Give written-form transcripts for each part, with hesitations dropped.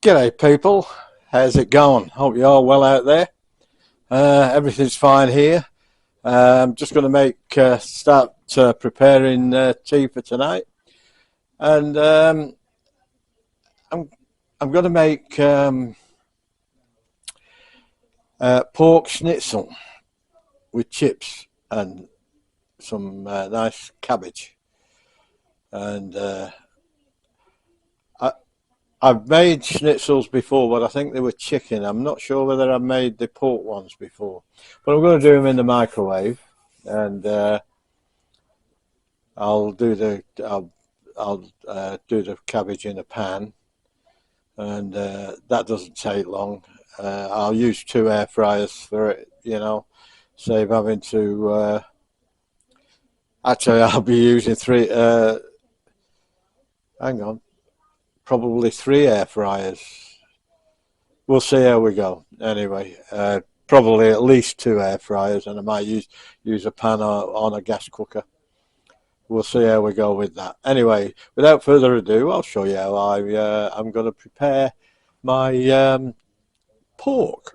G'day people, how's it going? Hope you're all well out there. Everything's fine here. I'm just going to start preparing tea for tonight, and I'm going to make pork schnitzel with chips and some nice cabbage. And I've made schnitzels before, but I think they were chicken. I'm not sure whether I've made the pork ones before, but I'm going to do them in the microwave, and I'll do the cabbage in a pan, and that doesn't take long. I'll use 2 air fryers for it, save having to. Actually, I'll be using 3. Hang on. Probably 3 air fryers. We'll see how we go. Anyway, probably at least 2 air fryers, and I might use a pan on a gas cooker. We'll see how we go with that. Anyway, without further ado, I'll show you how I'm going to prepare my pork.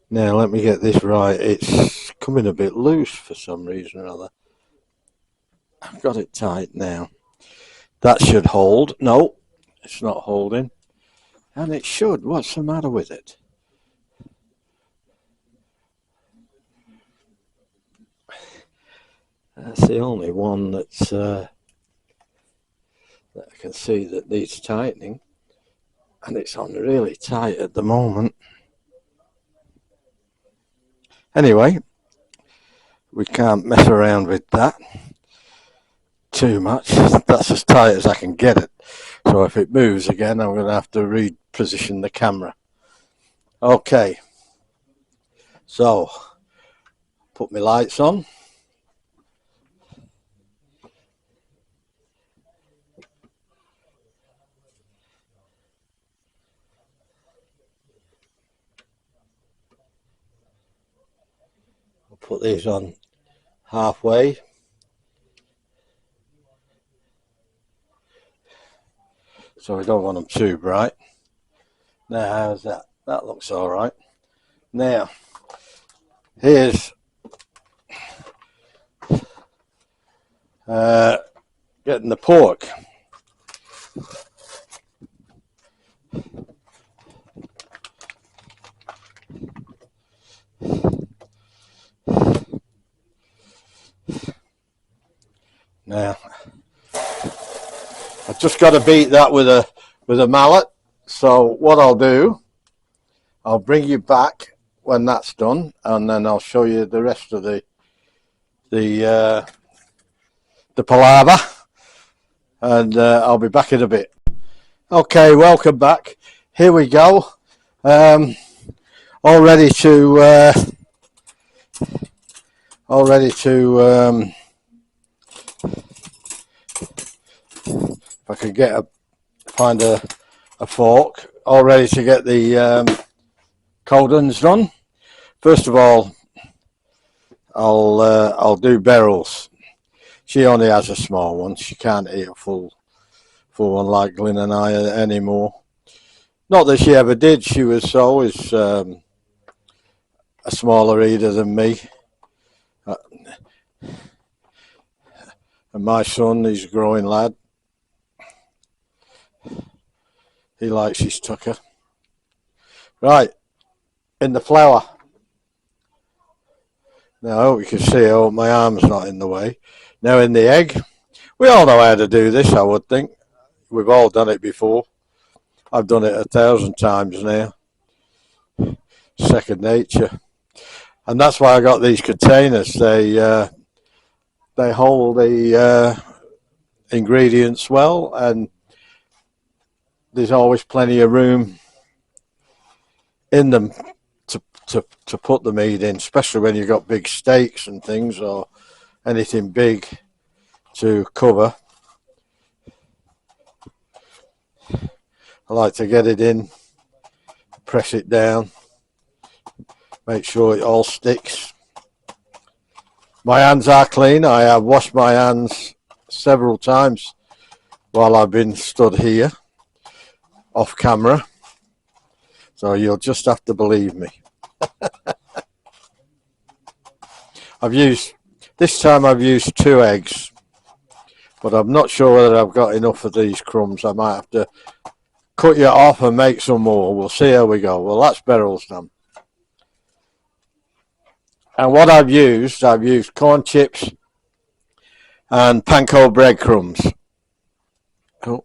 Now let me get this right. It's coming a bit loose for some reason or other. I've got it tight now. That should hold. No, it's not holding. And it should. What's the matter with it? That's the only one that's that I can see that needs tightening. And it's on really tight at the moment. Anyway, we can't mess around with that too much. That's as tight as I can get it. So if it moves again, I'm going to have to reposition the camera. Okay. So, put my lights on. Put these on halfway. So we don't want them too bright. Now how's that? That looks all right. Now here's getting the pork. Now, I've just got to beat that with a mallet. So what I'll do, I'll bring you back when that's done, and then I'll show you the rest of the palaver, and I'll be back in a bit. Okay, welcome back. Here we go. All ready to. If I could find a fork, all ready to get the cold ones done. First of all, I'll do Beryl's. She only has a small one. She can't eat a full one like Glyn and I anymore. Not that she ever did. She was always a smaller eater than me. And my son, he's a growing lad. He likes his tucker. Right, in the flour. Now I hope you can see, I hope my arm's not in the way. Now in the egg. We all know how to do this, I would think. We've all done it before. I've done it 1,000 times now. Second nature. And that's why I got these containers. They hold the ingredients well, and there's always plenty of room in them to put the meat in, especially when you've got big steaks and things or anything big to cover. I like to get it in, press it down, make sure it all sticks. My hands are clean. I have washed my hands several times while I've been stood here off camera, so you'll just have to believe me. This time I've used 2 eggs, but I'm not sure whether I've got enough of these crumbs. I might have to cut you off and make some more. We'll see how we go. Well, that's Beryl's done. And what I've used corn chips and panko breadcrumbs. Oh.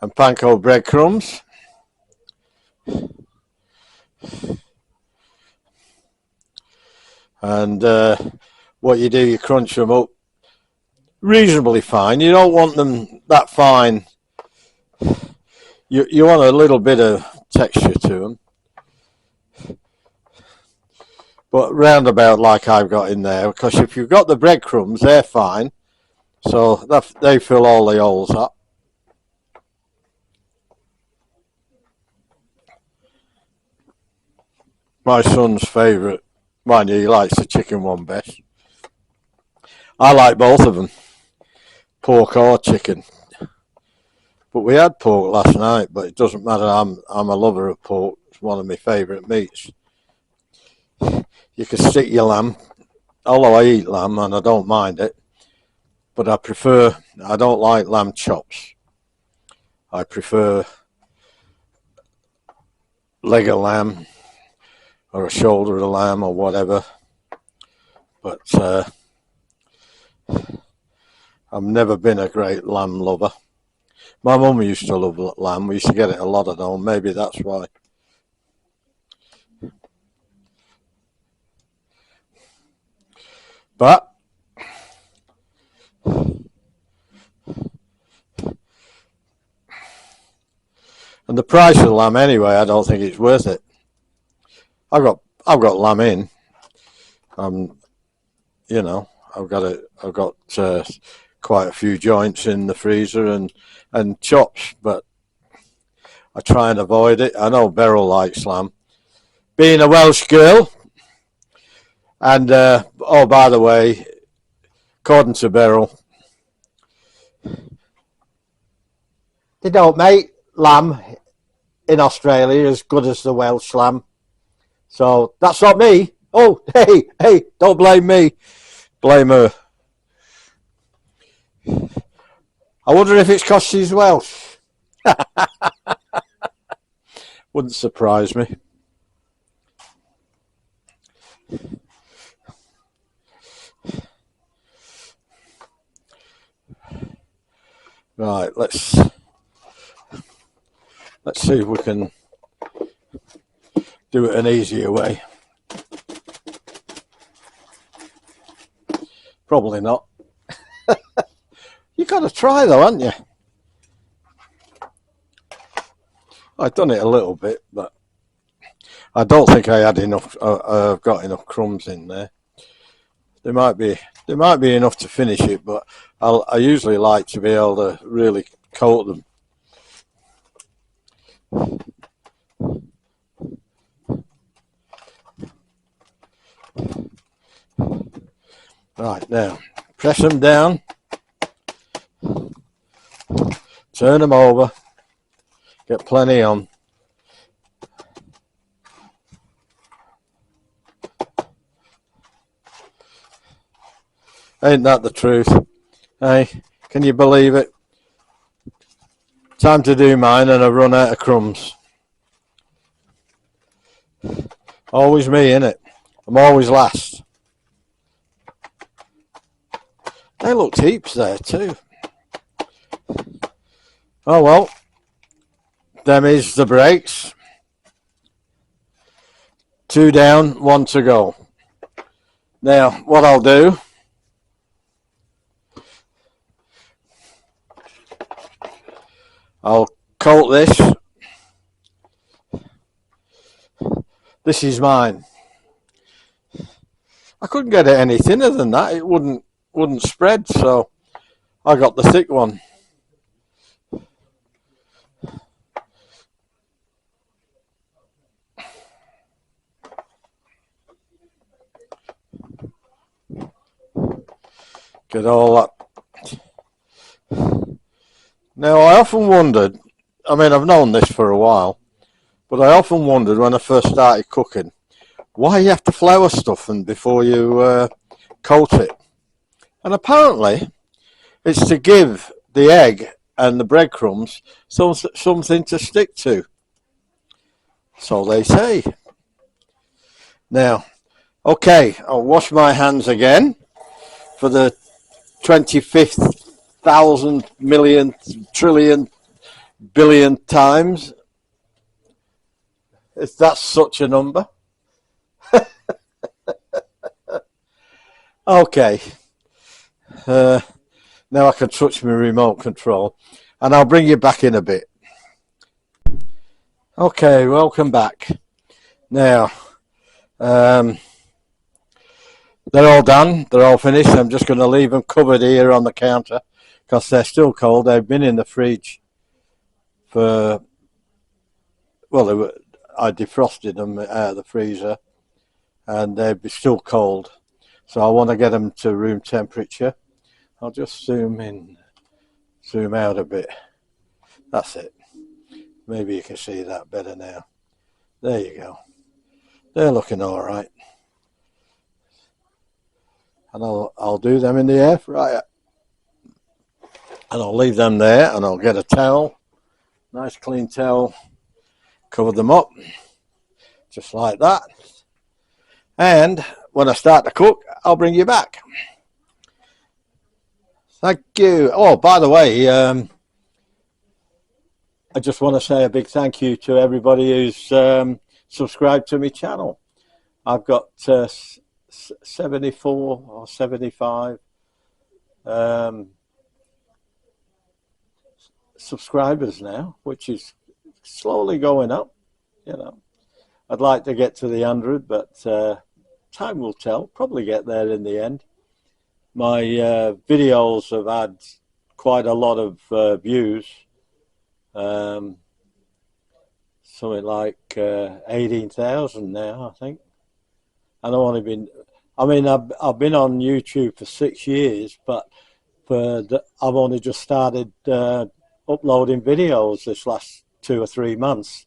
And panko breadcrumbs. And what you do, you crunch them up reasonably fine. You don't want them that fine. You want a little bit of texture to them. But roundabout like I've got in there, because if you've got the breadcrumbs, they're fine. So they fill all the holes up. My son's favourite. Mind you, he likes the chicken one best. I like both of them, pork or chicken. But we had pork last night, but it doesn't matter. I'm a lover of pork. It's one of my favourite meats. You can stick your lamb, although I eat lamb and I don't mind it. But I don't like lamb chops. I prefer leg of lamb or a shoulder of lamb or whatever. But I've never been a great lamb lover. My mum used to love lamb. We used to get it a lot at home. Maybe that's why. But and the price of the lamb anyway, I don't think it's worth it. I've got lamb in. You know, I've got quite a few joints in the freezer and chops, but I try and avoid it. I know Beryl likes lamb. Being a Welsh girl, and oh, by the way, according to Beryl, they don't make lamb in Australia as good as the Welsh lamb. So that's not me. Oh, hey, don't blame me. Blame her. I wonder if it's because she's Welsh. Wouldn't surprise me. Right, let's see if we can do it an easier way. Probably not. You got to try though, haven't you? I've done it a little bit, but I don't think I had enough. I've got enough crumbs in there. There might be enough to finish it, but I usually like to be able to really coat them. Right, now press them down, turn them over, get plenty on. Ain't that the truth? Hey, can you believe it? Time to do mine and I've run out of crumbs. Always me, innit? I'm always last. They looked heaps there too. Oh well, them is the breaks. 2 down, 1 to go. Now, what I'll do, I'll coat this This is mine. I couldn't get it any thinner than that. It wouldn't spread, so I got the thick one. Get all that. Now, I often wondered, I mean, I've known this for a while, but I often wondered when I first started cooking, why you have to flour stuff and before you coat it. And apparently, it's to give the egg and the breadcrumbs something to stick to. So they say. Now, okay, I'll wash my hands again for the 25th thousand million trillion billion times, if that's such a number. Okay, now I can touch my remote control, and I'll bring you back in a bit. Okay, welcome back. Now, they're all done, they're all finished. I'm just going to leave them covered here on the counter because they're still cold. They've been in the fridge for, well, I defrosted them out of the freezer and they'd be still cold. So I want to get them to room temperature. I'll just zoom out a bit. That's it. Maybe you can see that better now. There you go. They're looking all right. And I'll do them in the air fryer. And I'll leave them there, and I'll get a towel, nice clean towel, cover them up, just like that. And when I start to cook, I'll bring you back. Thank you. Oh, by the way, I just want to say a big thank you to everybody who's subscribed to my channel. I've got 74 or 75 subscribers now, which is slowly going up. You know, I'd like to get to the 100, but time will tell. Probably get there in the end. My videos have had quite a lot of views, something like 18,000 now, I think. And I've only been, I mean, I've been on YouTube for 6 years, but I've only just started uploading videos this last 2 or 3 months.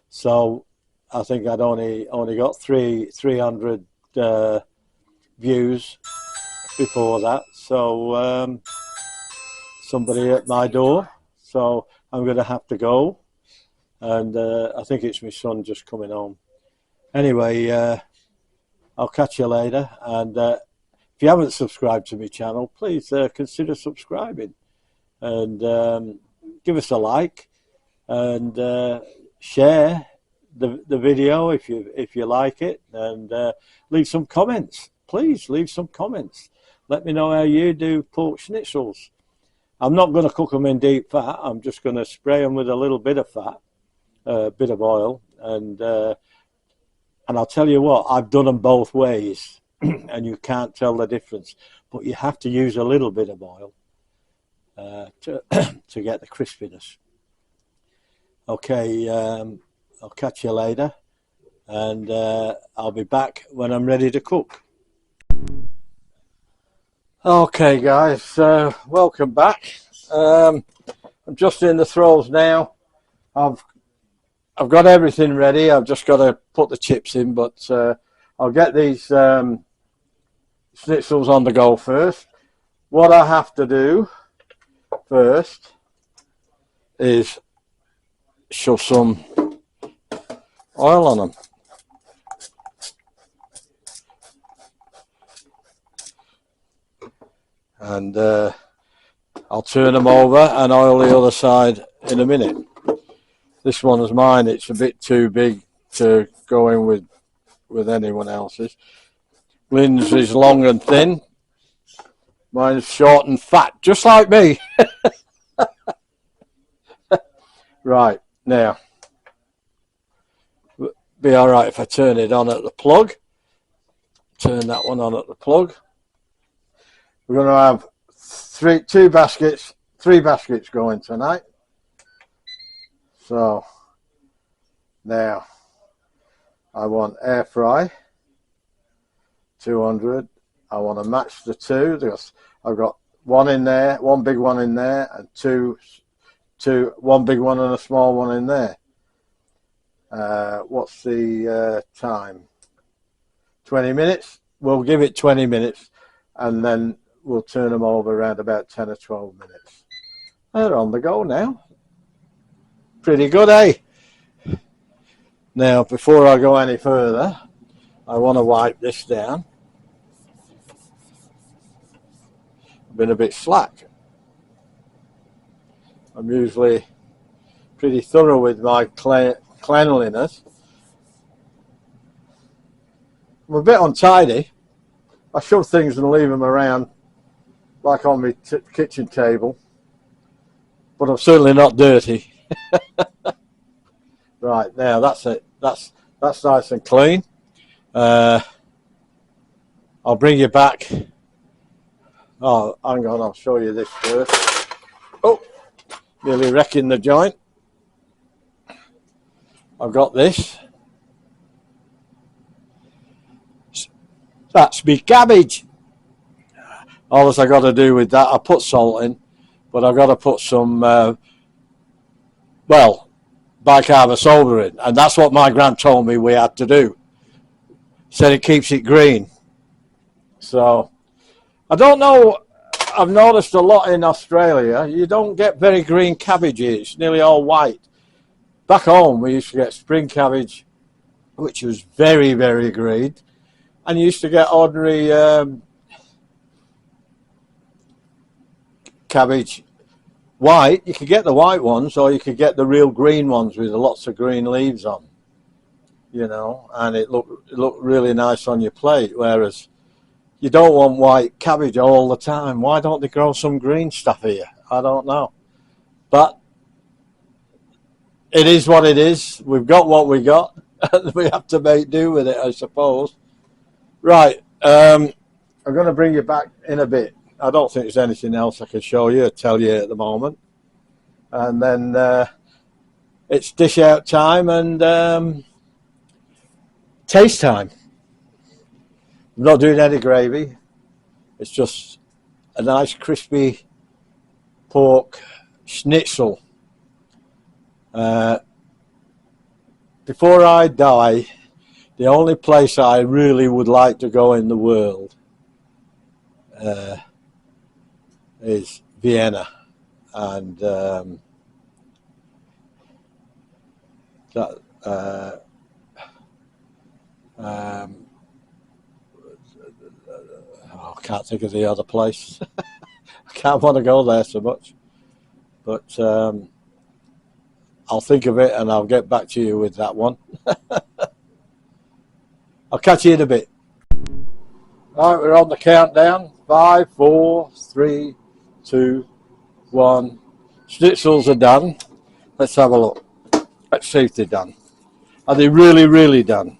So I think I'd only got 300 views before that. So somebody at my door. So I'm going to have to go. And I think it's my son just coming home. Anyway, I'll catch you later. And if you haven't subscribed to my channel, please consider subscribing. And give us a like. And share the video if you like it. And leave some comments. Please leave some comments. Let me know how you do pork schnitzels. I'm not going to cook them in deep fat. I'm just going to spray them with a little bit of fat, a bit of oil, and I'll tell you what, I've done them both ways, and you can't tell the difference. But you have to use a little bit of oil to get the crispiness. Okay, I'll catch you later, and I'll be back when I'm ready to cook. Okay guys, welcome back. I'm just in the throes now. I've got everything ready. I've just got to put the chips in, but I'll get these schnitzels on the go first. What I have to do first is shove some oil on them. And I'll turn them over and oil the other side in a minute. This one is mine. It's a bit too big to go in with anyone else's. Lynn's is long and thin. Mine's short and fat, just like me. Right, now, be all right if I turn it on at the plug. Turn that one on at the plug. We're going to have three baskets going tonight. So now I want air fry 200. I want to match the two because I've got one in there, one big one in there, and one big one and a small one in there. What's the time? 20 minutes. We'll give it 20 minutes and then we'll turn them over around about 10 or 12 minutes. They're on the go now. Pretty good, eh? Now, before I go any further, I want to wipe this down. I've been a bit slack. I'm usually pretty thorough with my cleanliness. I'm a bit untidy. I shove things and leave them around like on my kitchen table, but I'm certainly not dirty. Right, now that's it. That's nice and clean. I'll bring you back. Oh, hang on, I'll show you this first. Oh, nearly wrecking the joint. I've got this. That's me cabbage. All I got to do with that, I put salt in, but I've got to put some, bicarbonate soda in, and that's what my gran told me we had to do. Said it keeps it green. So I don't know. I've noticed a lot in Australia. You don't get very green cabbage here. It's nearly all white. Back home, we used to get spring cabbage, which was very, very green, and you used to get ordinary cabbage. White, you could get the white ones or you could get the real green ones with lots of green leaves on, you know, and it looked really nice on your plate, whereas you don't want white cabbage all the time. Why don't they grow some green stuff here? I don't know. But it is what it is. We've got what we got and we have to make do with it, I suppose. Right, I'm going to bring you back in a bit. I don't think there's anything else I can show you or tell you at the moment. And then it's dish out time and taste time. I'm not doing any gravy. It's just a nice crispy pork schnitzel. Before I die, the only place I really would like to go in the world is Vienna, and I can't think of the other place. I can't want to go there so much, but I'll think of it and I'll get back to you with that one. I'll catch you in a bit. All right, we're on the countdown. 5, 4, 3, 2, 1. Schnitzels are done. Let's have a look. Let's see if they're done. Are they really, really done?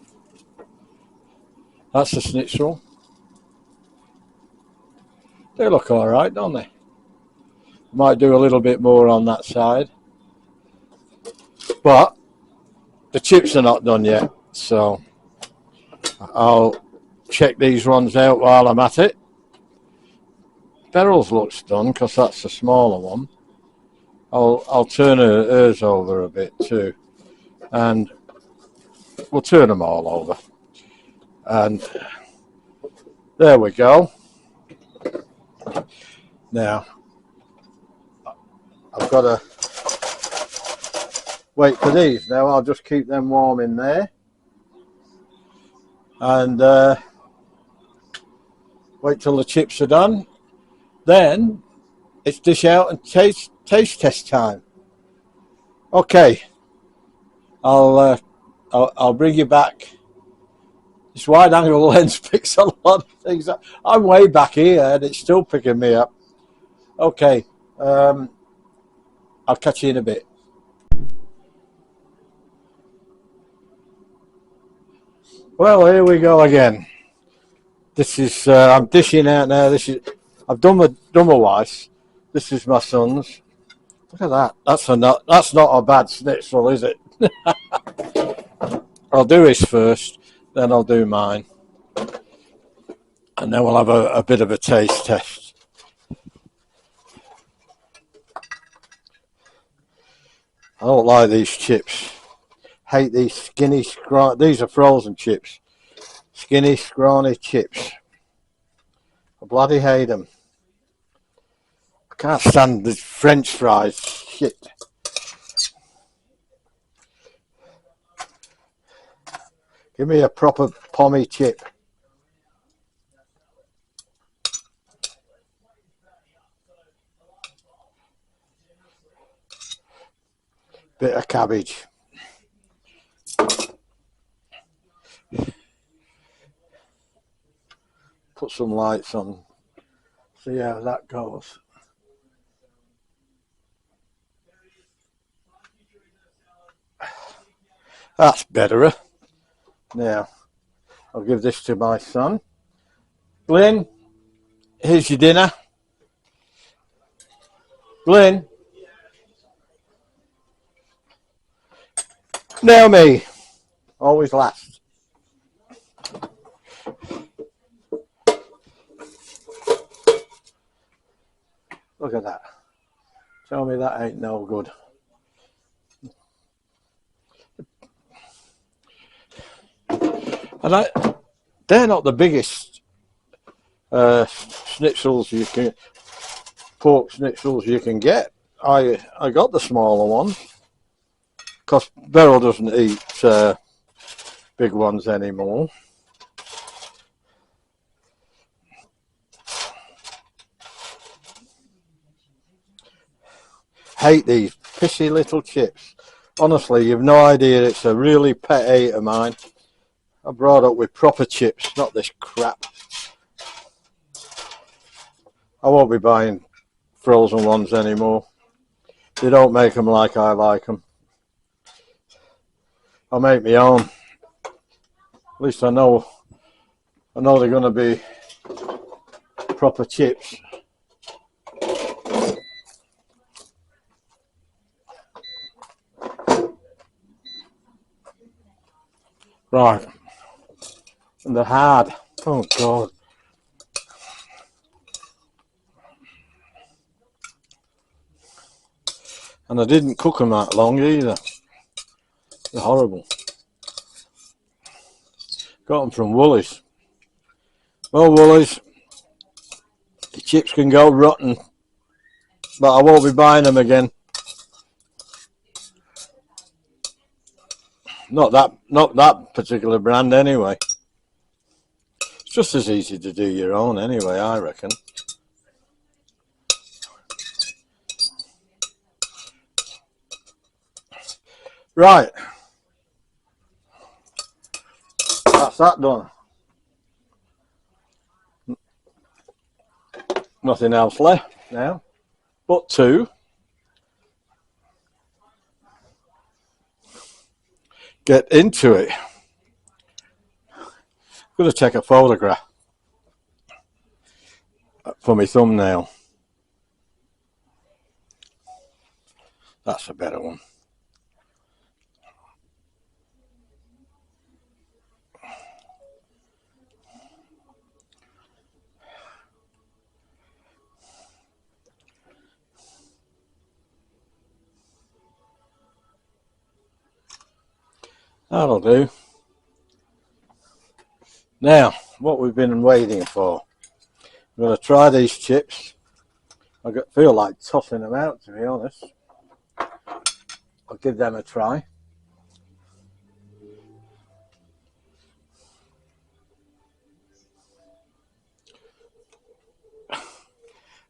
That's the schnitzel. They look all right, don't they? Might do a little bit more on that side. But the chips are not done yet, so I'll check these ones out while I'm at it. Beryl's looks done because that's the smaller one. I'll turn hers over a bit too, and we'll turn them all over. And there we go. Now I've got to wait for these. Now I'll just keep them warm in there, and wait till the chips are done. Then it's dish out and taste test time. Okay, I'll bring you back. This wide angle lens picks a lot of things up. I'm way back here and it's still picking me up. Okay, I'll catch you in a bit. Well, here we go again. This is I'm dishing out now. I've done my wife's. This is my son's. Look at that. That's not a bad schnitzel, is it? I'll do his first, then I'll do mine, and then we'll have a bit of a taste test. I don't like these chips. Hate these skinny, scrawny. These are frozen chips. Skinny, scrawny chips. I bloody hate them. I can't stand the French fries. Shit. Give me a proper pommy chip. Bit of cabbage. Put some lights on. See how that goes. That's better. Now, I'll give this to my son. Glyn, here's your dinner. Glyn. Now me. Always last. Look at that. Tell me that ain't no good. And they're not the biggest schnitzels you can, pork schnitzels you can get. I got the smaller ones because Beryl doesn't eat big ones anymore. Hate these pissy little chips. Honestly, you've no idea. It's a really pet hate of mine. I brought up with proper chips, not this crap. I won't be buying frozen ones anymore. They don't make them like I like them. I'll make my own. At least I know they're going to be proper chips. Right. And they're hard. Oh God. And I didn't cook them that long either. They're horrible. Got them from Woolies. Well, Woolies, the chips can go rotten, but I won't be buying them again. Not that particular brand anyway. It's just as easy to do your own anyway, I reckon. Right. That's that done. Nothing else left now but to get into it. I'm going to take a photograph for my thumbnail. That's a better one. That'll do. Now, what we've been waiting for. I'm going to try these chips. I feel like tossing them out, to be honest. I'll give them a try.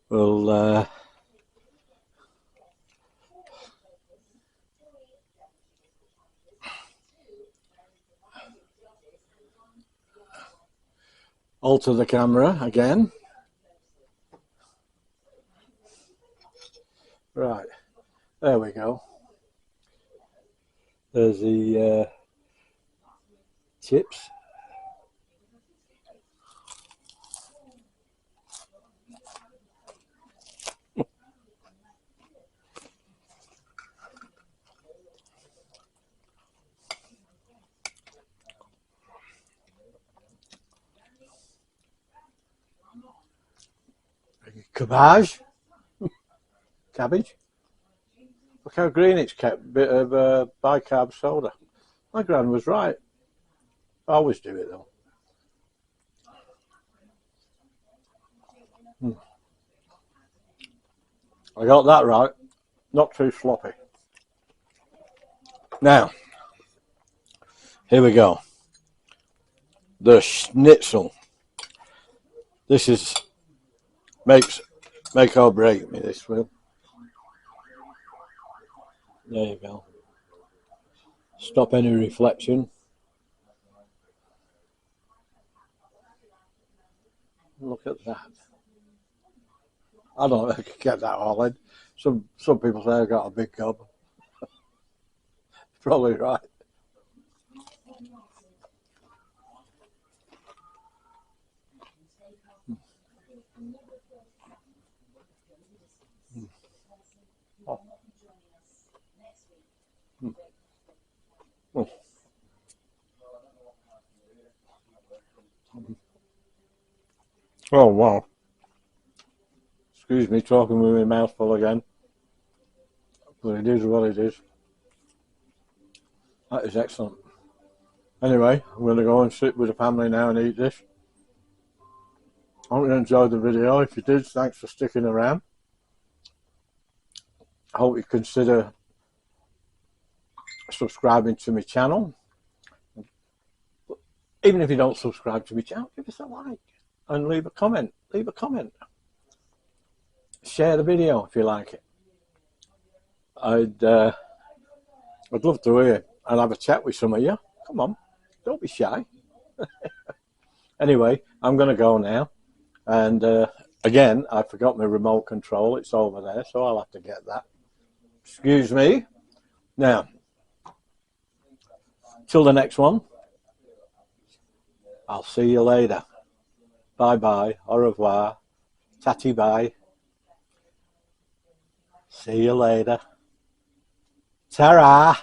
We'll alter the camera again. Right, there we go. There's the chips. Cabbage. Cabbage. Look how green it's kept. Bit of bicarb soda. My gran was right. I always do it though. I got that right. Not too sloppy. Now, here we go. The schnitzel. This is make or break me, this will. There you go. Stop any reflection. Look at that. I don't know if I could get that all in. Some people say I got a big gob. Probably right. Oh. Oh. Oh wow. Excuse me, talking with my mouth full again. But it is what it is. That is excellent. Anyway, I'm going to go and sit with the family now and eat this. I hope you enjoyed the video. If you did, thanks for sticking around. I hope you consider subscribing to my channel. Even if you don't subscribe to my channel, give us a like and leave a comment. Leave a comment. Share the video if you like it. I'd love to hear and have a chat with some of you. Come on, don't be shy. Anyway, I'm going to go now. And again, I forgot my remote control. It's over there, so I'll have to get that. Excuse me. Now, till the next one, I'll see you later. Bye-bye. Au revoir. Tatty-bye. See you later. Ta-ra!